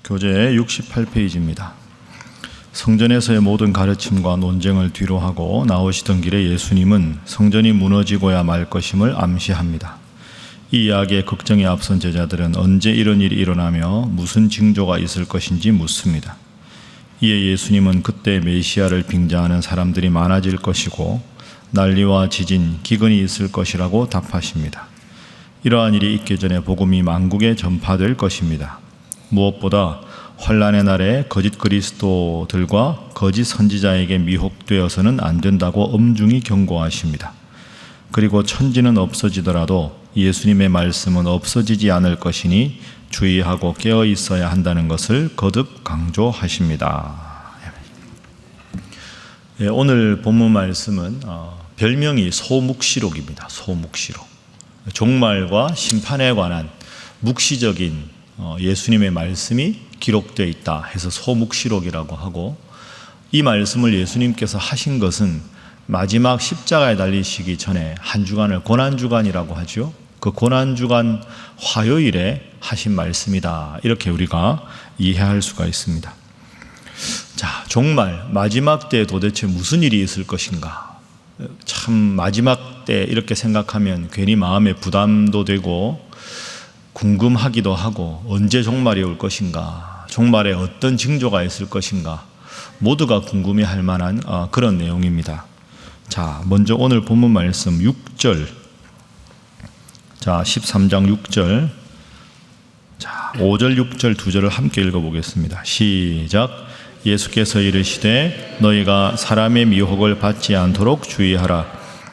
교재 68페이지입니다. 성전에서의 모든 가르침과 논쟁을 뒤로 하고 나오시던 길에 예수님은 성전이 무너지고야 말 것임을 암시합니다. 이 이야기에 걱정에 앞선 제자들은 언제 이런 일이 일어나며 무슨 징조가 있을 것인지 묻습니다. 이에 예수님은 그때 메시아를 빙자하는 사람들이 많아질 것이고 난리와 지진, 기근이 있을 것이라고 답하십니다. 이러한 일이 있기 전에 복음이 만국에 전파될 것입니다. 무엇보다 환난의 날에 거짓 그리스도들과 거짓 선지자에게 미혹되어서는 안 된다고 엄중히 경고하십니다. 그리고 천지는 없어지더라도 예수님의 말씀은 없어지지 않을 것이니 주의하고 깨어 있어야 한다는 것을 거듭 강조하십니다. 오늘 본문 말씀은 별명이 소묵시록입니다. 소묵시록. 종말과 심판에 관한 묵시적인 예수님의 말씀이 기록되어 있다 해서 소묵시록이라고 하고, 이 말씀을 예수님께서 하신 것은 마지막 십자가에 달리시기 전에 한 주간을 고난주간이라고 하죠. 그 고난주간 화요일에 하신 말씀이다, 이렇게 우리가 이해할 수가 있습니다. 자, 종말, 마지막 때에 도대체 무슨 일이 있을 것인가? 참 마지막 때 이렇게 생각하면 괜히 마음에 부담도 되고 궁금하기도 하고, 언제 종말이 올 것인가, 종말에 어떤 징조가 있을 것인가, 모두가 궁금해할 만한 그런 내용입니다. 자, 먼저 오늘 본문 말씀 6절, 자 13장 6절, 자 5절 6절 두 절을 함께 읽어보겠습니다. 시작. 예수께서 이르시되 너희가 사람의 미혹을 받지 않도록 주의하라.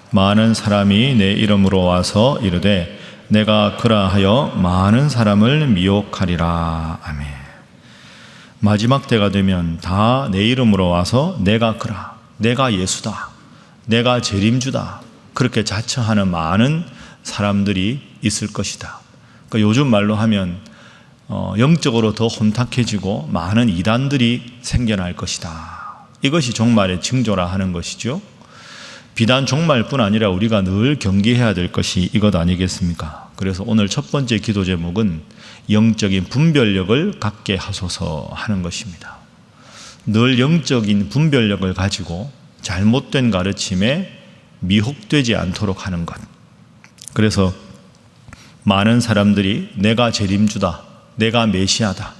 많은 사람이 내 이름으로 와서 이르되 내가 그라하여 많은 사람을 미혹하리라. 아멘. 마지막 때가 되면 다 내 이름으로 와서 내가 그라, 내가 예수다, 내가 재림주다, 그렇게 자처하는 많은 사람들이 있을 것이다. 그러니까 요즘 말로 하면 영적으로 더 혼탁해지고 많은 이단들이 생겨날 것이다. 이것이 종말의 징조라 하는 것이죠. 비단 종말뿐 아니라 우리가 늘 경계해야 될 것이 이것 아니겠습니까? 그래서 오늘 첫 번째 기도 제목은 영적인 분별력을 갖게 하소서 하는 것입니다. 늘 영적인 분별력을 가지고 잘못된 가르침에 미혹되지 않도록 하는 것. 그래서 많은 사람들이 내가 재림주다, 내가 메시아다,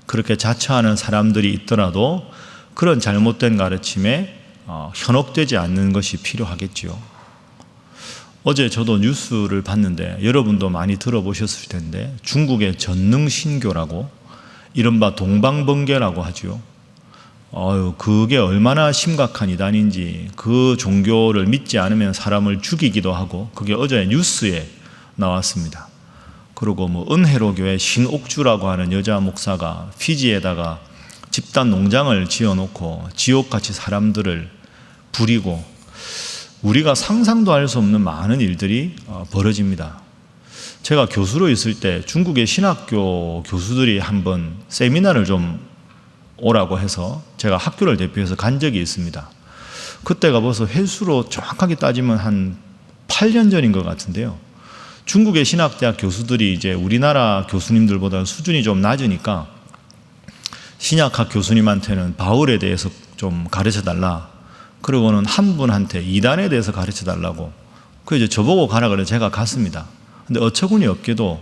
그렇게 자처하는 사람들이 있더라도 그런 잘못된 가르침에 현혹되지 않는 것이 필요하겠지요. 어제 저도 뉴스를 봤는데 여러분도 많이 들어보셨을 텐데, 중국의 전능신교라고 이른바 동방번개라고 하죠. 그게 얼마나 심각한 이단인지, 그 종교를 믿지 않으면 사람을 죽이기도 하고, 그게 어제 뉴스에 나왔습니다. 그리고 은혜로교회 신옥주라고 하는 여자 목사가 피지에다가 집단 농장을 지어놓고 지옥같이 사람들을 부리고, 우리가 상상도 할 수 없는 많은 일들이 벌어집니다. 제가 교수로 있을 때 중국의 신학교 교수들이 한번 세미나를 좀 오라고 해서 제가 학교를 대표해서 간 적이 있습니다. 그때가 벌써 횟수로 정확하게 따지면 한 8년 전인 것 같은데요. 중국의 신학대학 교수들이 이제 우리나라 교수님들보다 수준이 좀 낮으니까 신약학 교수님한테는 바울에 대해서 좀 가르쳐 달라, 그리고는 한 분한테 이단에 대해서 가르쳐 달라고, 그 이제 저보고 가라 그래 제가 갔습니다. 근데 어처구니 없게도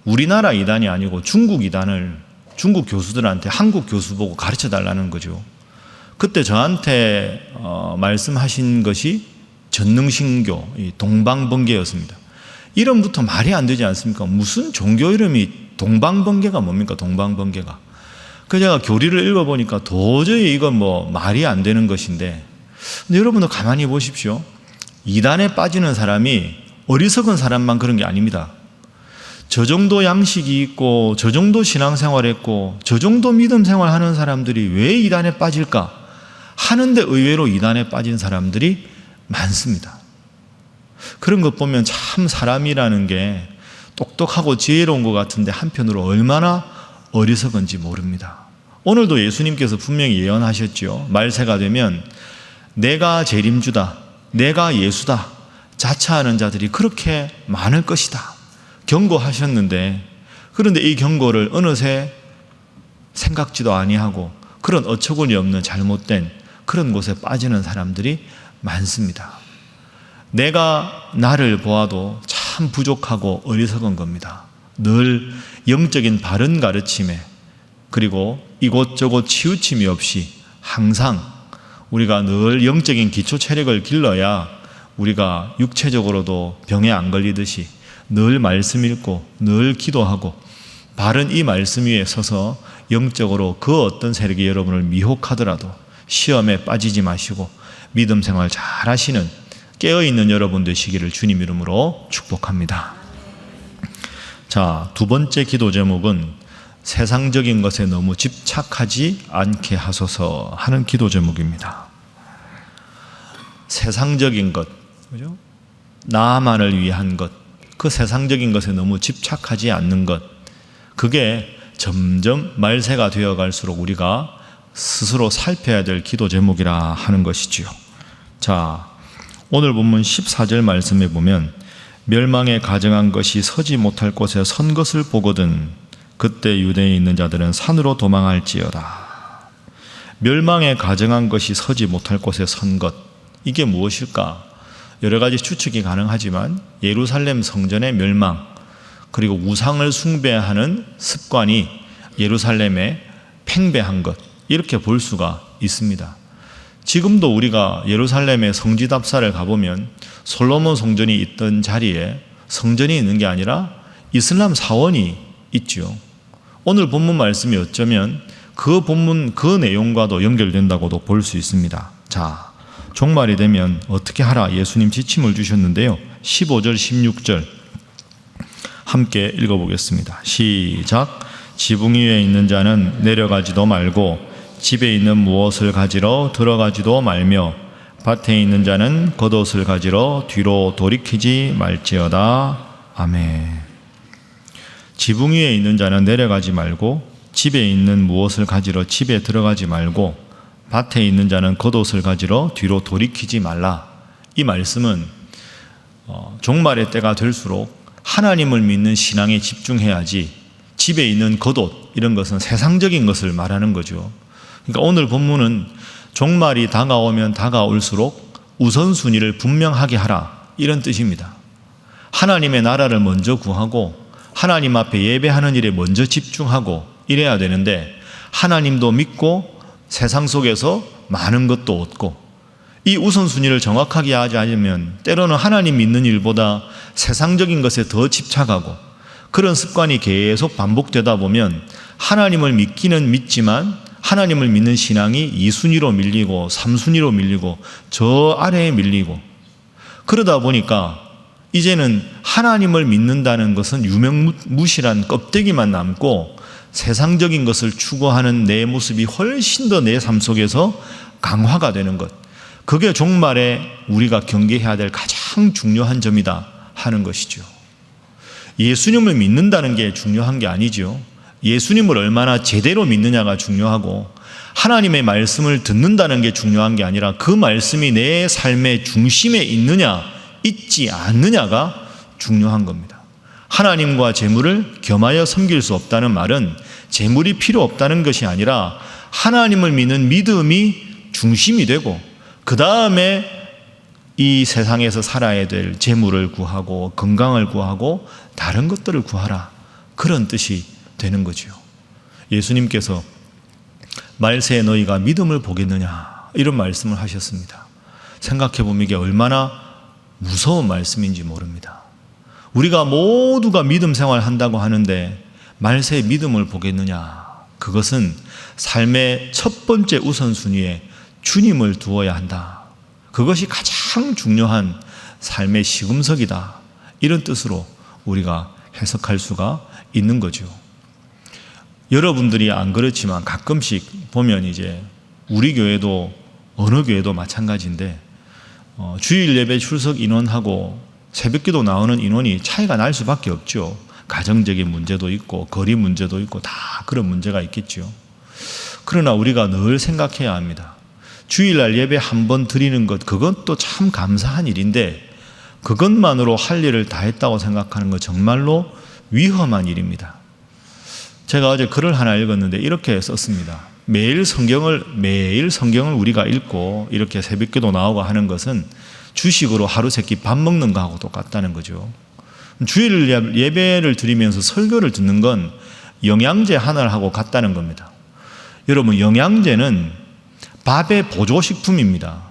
우리나라 이단이 아니고 중국 이단을 중국 교수들한테 한국 교수 보고 가르쳐 달라는 거죠. 그때 저한테 말씀하신 것이 전능신교, 동방번개였습니다. 이름부터 말이 안 되지 않습니까? 무슨 종교 이름이 동방번개가 뭡니까? 동방번개가. 그래서 제가 교리를 읽어보니까 도저히 이건 말이 안 되는 것인데, 근데 여러분도 가만히 보십시오. 이단에 빠지는 사람이 어리석은 사람만 그런 게 아닙니다. 저 정도 양식이 있고, 저 정도 신앙생활 했고, 저 정도 믿음 생활하는 사람들이 왜 이단에 빠질까 하는데 의외로 이단에 빠진 사람들이 많습니다. 그런 것 보면 참 사람이라는 게 똑똑하고 지혜로운 것 같은데 한편으로 얼마나 어리석은지 모릅니다. 오늘도 예수님께서 분명히 예언하셨죠. 말세가 되면 내가 재림주다, 내가 예수다 자처하는 자들이 그렇게 많을 것이다 경고하셨는데, 그런데 이 경고를 어느새 생각지도 아니하고 그런 어처구니 없는 잘못된 그런 곳에 빠지는 사람들이 많습니다. 내가 나를 보아도 참 부족하고 어리석은 겁니다. 늘 영적인 바른 가르침에 그리고 이곳저곳 치우침이 없이 항상 우리가 늘 영적인 기초 체력을 길러야 우리가 육체적으로도 병에 안 걸리듯이 늘 말씀 읽고 늘 기도하고 바른 이 말씀 위에 서서 영적으로 그 어떤 세력이 여러분을 미혹하더라도 시험에 빠지지 마시고 믿음 생활 잘 하시는 깨어있는 여러분 되시기를 주님 이름으로 축복합니다. 자, 두 번째 기도 제목은 세상적인 것에 너무 집착하지 않게 하소서 하는 기도 제목입니다. 세상적인 것, 그죠? 나만을 위한 것, 그 세상적인 것에 너무 집착하지 않는 것, 그게 점점 말세가 되어 갈수록 우리가 스스로 살펴야 될 기도 제목이라 하는 것이지요. 자, 오늘 본문 14절 말씀에 보면 멸망에 가정한 것이 서지 못할 곳에 선 것을 보거든 그때 유대에 있는 자들은 산으로 도망할지어다. 멸망에 가정한 것이 서지 못할 곳에 선 것, 이게 무엇일까? 여러 가지 추측이 가능하지만 예루살렘 성전의 멸망, 그리고 우상을 숭배하는 습관이 예루살렘에 팽배한 것, 이렇게 볼 수가 있습니다. 지금도 우리가 예루살렘의 성지답사를 가보면 솔로몬 성전이 있던 자리에 성전이 있는 게 아니라 이슬람 사원이 있죠. 오늘 본문 말씀이 어쩌면 그 본문 그 내용과도 연결된다고도 볼 수 있습니다. 자, 종말이 되면 어떻게 하라 예수님 지침을 주셨는데요. 15절 16절 함께 읽어보겠습니다. 시작. 지붕 위에 있는 자는 내려가지도 말고 집에 있는 무엇을 가지러 들어가지도 말며 밭에 있는 자는 겉옷을 가지러 뒤로 돌이키지 말지어다. 아멘. 지붕 위에 있는 자는 내려가지 말고 집에 있는 무엇을 가지러 집에 들어가지 말고 밭에 있는 자는 겉옷을 가지러 뒤로 돌이키지 말라. 이 말씀은 종말의 때가 될수록 하나님을 믿는 신앙에 집중해야지 집에 있는 겉옷 이런 것은 세상적인 것을 말하는 거죠. 그러니까 오늘 본문은 종말이 다가오면 다가올수록 우선순위를 분명하게 하라 이런 뜻입니다. 하나님의 나라를 먼저 구하고 하나님 앞에 예배하는 일에 먼저 집중하고 이래야 되는데 하나님도 믿고 세상 속에서 많은 것도 얻고 이 우선순위를 정확하게 하지 않으면 때로는 하나님 믿는 일보다 세상적인 것에 더 집착하고 그런 습관이 계속 반복되다 보면 하나님을 믿기는 믿지만 하나님을 믿는 신앙이 2순위로 밀리고 3순위로 밀리고 저 아래에 밀리고 그러다 보니까 이제는 하나님을 믿는다는 것은 유명무실한 껍데기만 남고 세상적인 것을 추구하는 내 모습이 훨씬 더 내 삶 속에서 강화가 되는 것, 그게 종말에 우리가 경계해야 될 가장 중요한 점이다 하는 것이죠. 예수님을 믿는다는 게 중요한 게 아니죠. 예수님을 얼마나 제대로 믿느냐가 중요하고 하나님의 말씀을 듣는다는 게 중요한 게 아니라 그 말씀이 내 삶의 중심에 있느냐 있지 않느냐가 중요한 겁니다. 하나님과 재물을 겸하여 섬길 수 없다는 말은 재물이 필요 없다는 것이 아니라 하나님을 믿는 믿음이 중심이 되고 그 다음에 이 세상에서 살아야 될 재물을 구하고 건강을 구하고 다른 것들을 구하라, 그런 뜻이 되는 거죠. 예수님께서 말세에 너희가 믿음을 보겠느냐 이런 말씀을 하셨습니다. 생각해보면 이게 얼마나 무서운 말씀인지 모릅니다. 우리가 모두가 믿음 생활한다고 하는데 말세에 믿음을 보겠느냐, 그것은 삶의 첫 번째 우선순위에 주님을 두어야 한다. 그것이 가장 중요한 삶의 시금석이다. 이런 뜻으로 우리가 해석할 수가 있는 거죠. 여러분들이 안 그렇지만 가끔씩 보면 이제 우리 교회도 어느 교회도 마찬가지인데 주일 예배 출석 인원하고 새벽기도 나오는 인원이 차이가 날 수밖에 없죠. 가정적인 문제도 있고 거리 문제도 있고 다 그런 문제가 있겠죠. 그러나 우리가 늘 생각해야 합니다. 주일날 예배 한 번 드리는 것, 그것도 참 감사한 일인데 그것만으로 할 일을 다 했다고 생각하는 것 정말로 위험한 일입니다. 제가 어제 글을 하나 읽었는데 이렇게 썼습니다. 매일 성경을 우리가 읽고 이렇게 새벽기도 나오고 하는 것은 주식으로 하루 세끼 밥 먹는 거하고 똑같다는 거죠. 주일 예배를 드리면서 설교를 듣는 건 영양제 하나를 하고 같다는 겁니다. 여러분, 영양제는 밥의 보조식품입니다.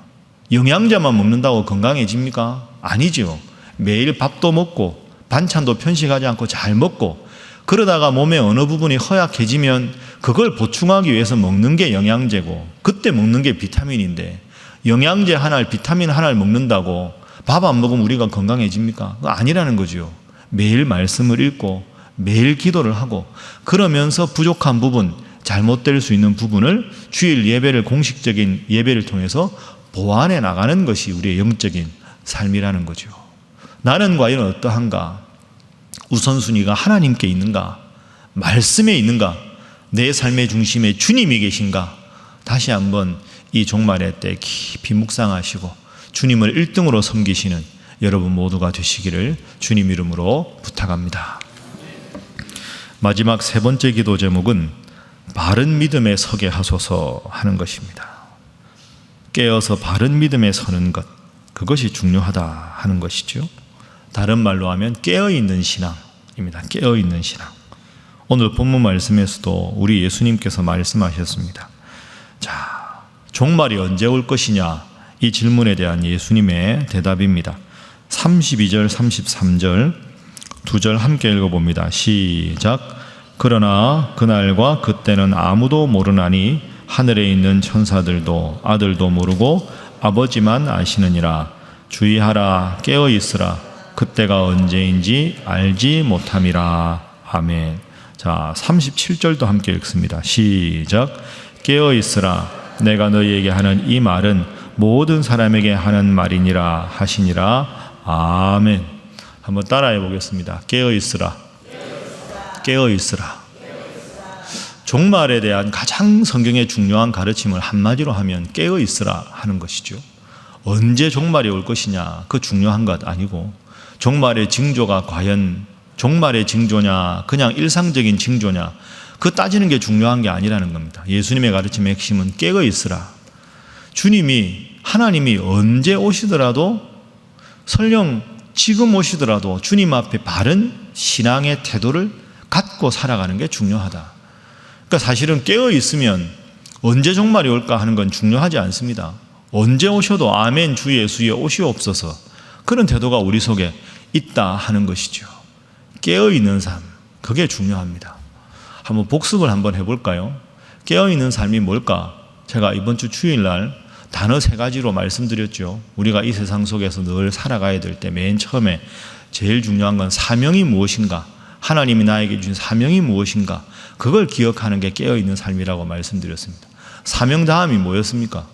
영양제만 먹는다고 건강해집니까? 아니죠. 매일 밥도 먹고 반찬도 편식하지 않고 잘 먹고, 그러다가 몸의 어느 부분이 허약해지면 그걸 보충하기 위해서 먹는 게 영양제고, 그때 먹는 게 비타민인데, 영양제 하나를, 비타민 하나를 먹는다고 밥 안 먹으면 우리가 건강해집니까? 그거 아니라는 거죠. 매일 말씀을 읽고 매일 기도를 하고, 그러면서 부족한 부분, 잘못될 수 있는 부분을 주일 예배를, 공식적인 예배를 통해서 보완해 나가는 것이 우리의 영적인 삶이라는 거죠. 나는 과연 어떠한가? 우선순위가 하나님께 있는가? 말씀에 있는가? 내 삶의 중심에 주님이 계신가? 다시 한번 이 종말의 때 깊이 묵상하시고 주님을 1등으로 섬기시는 여러분 모두가 되시기를 주님 이름으로 부탁합니다. 마지막 세 번째 기도 제목은 바른 믿음에 서게 하소서 하는 것입니다. 깨어서 바른 믿음에 서는 것, 그것이 중요하다 하는 것이죠. 다른 말로 하면 깨어있는 신앙입니다. 깨어있는 신앙. 오늘 본문 말씀에서도 우리 예수님께서 말씀하셨습니다. 자, 종말이 언제 올 것이냐, 이 질문에 대한 예수님의 대답입니다. 32절 33절 두 절 함께 읽어봅니다. 시작. 그러나 그날과 그때는 아무도 모르나니 하늘에 있는 천사들도 아들도 모르고 아버지만 아시느니라. 주의하라, 깨어있으라. 그때가 언제인지 알지 못함이라. 아멘. 자, 37절도 함께 읽습니다. 시작. 깨어있으라. 내가 너희에게 하는 이 말은 모든 사람에게 하는 말이니라 하시니라. 아멘. 한번 따라해 보겠습니다. 깨어있으라. 깨어있으라. 종말에 대한 가장 성경의 중요한 가르침을 한마디로 하면 깨어있으라 하는 것이죠. 언제 종말이 올 것이냐, 그 중요한 것 아니고, 종말의 징조가 과연 종말의 징조냐, 그냥 일상적인 징조냐, 그 따지는 게 중요한 게 아니라는 겁니다. 예수님의 가르침의 핵심은 깨어있으라. 주님이, 하나님이 언제 오시더라도, 설령 지금 오시더라도 주님 앞에 바른 신앙의 태도를 갖고 살아가는 게 중요하다. 그러니까 사실은 깨어있으면 언제 종말이 올까 하는 건 중요하지 않습니다. 언제 오셔도 아멘 주 예수여 오시옵소서, 그런 태도가 우리 속에 있다 하는 것이죠. 깨어있는 삶, 그게 중요합니다. 한번 복습을 한번 해볼까요? 깨어있는 삶이 뭘까? 제가 이번 주 주일날 단어 3가지로 말씀드렸죠. 우리가 이 세상 속에서 늘 살아가야 될 때 맨 처음에 제일 중요한 건 사명이 무엇인가, 하나님이 나에게 주신 사명이 무엇인가, 그걸 기억하는 게 깨어있는 삶이라고 말씀드렸습니다. 사명 다음이 뭐였습니까?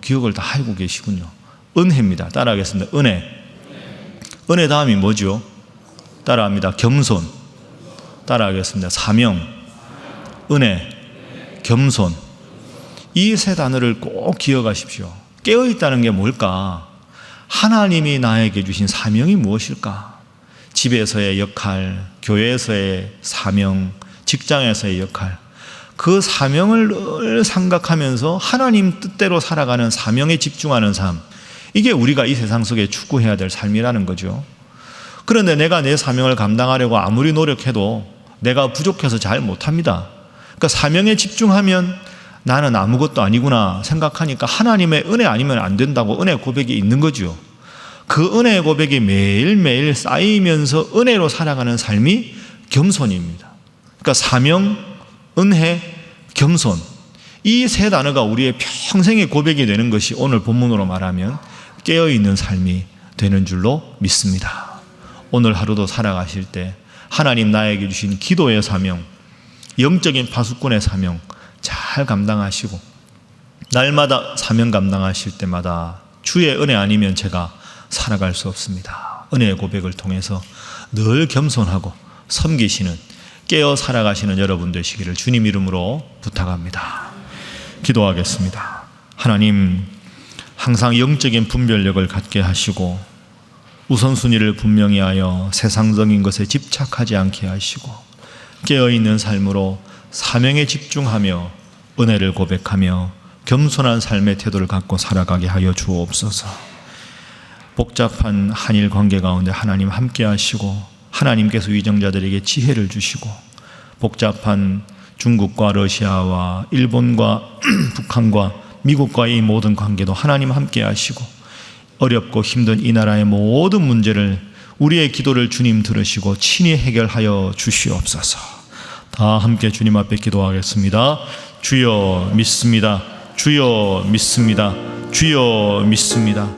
기억을 다 하고 계시군요. 은혜입니다. 따라하겠습니다. 은혜. 은혜 다음이 뭐죠? 따라합니다. 겸손. 따라하겠습니다. 사명, 은혜, 겸손. 이 3단어를 꼭 기억하십시오. 깨어있다는 게 뭘까? 하나님이 나에게 주신 사명이 무엇일까? 집에서의 역할, 교회에서의 사명, 직장에서의 역할, 그 사명을 늘 생각하면서 하나님 뜻대로 살아가는 사명에 집중하는 삶, 이게 우리가 이 세상 속에 추구해야 될 삶이라는 거죠. 그런데 내가 내 사명을 감당하려고 아무리 노력해도 내가 부족해서 잘 못합니다. 그러니까 사명에 집중하면 나는 아무것도 아니구나 생각하니까 하나님의 은혜 아니면 안 된다고 은혜 고백이 있는 거죠. 그 은혜의 고백이 매일매일 쌓이면서 은혜로 살아가는 삶이 겸손입니다. 그러니까 사명, 은혜, 겸손, 이 3단어가 우리의 평생의 고백이 되는 것이 오늘 본문으로 말하면 깨어있는 삶이 되는 줄로 믿습니다. 오늘 하루도 살아가실 때 하나님 나에게 주신 기도의 사명, 영적인 파수꾼의 사명 잘 감당하시고, 날마다 사명 감당하실 때마다 주의 은혜 아니면 제가 살아갈 수 없습니다. 은혜의 고백을 통해서 늘 겸손하고 섬기시는, 깨어 살아가시는 여러분 되시기를 주님 이름으로 부탁합니다. 기도하겠습니다. 하나님, 항상 영적인 분별력을 갖게 하시고 우선순위를 분명히 하여 세상적인 것에 집착하지 않게 하시고 깨어있는 삶으로 사명에 집중하며 은혜를 고백하며 겸손한 삶의 태도를 갖고 살아가게 하여 주옵소서. 복잡한 한일 관계 가운데 하나님 함께 하시고 하나님께서 위정자들에게 지혜를 주시고 복잡한 중국과 러시아와 일본과 북한과 미국과의 이 모든 관계도 하나님 함께 하시고 어렵고 힘든 이 나라의 모든 문제를 우리의 기도를 주님 들으시고 친히 해결하여 주시옵소서. 다 함께 주님 앞에 기도하겠습니다. 주여 믿습니다. 주여 믿습니다. 주여 믿습니다.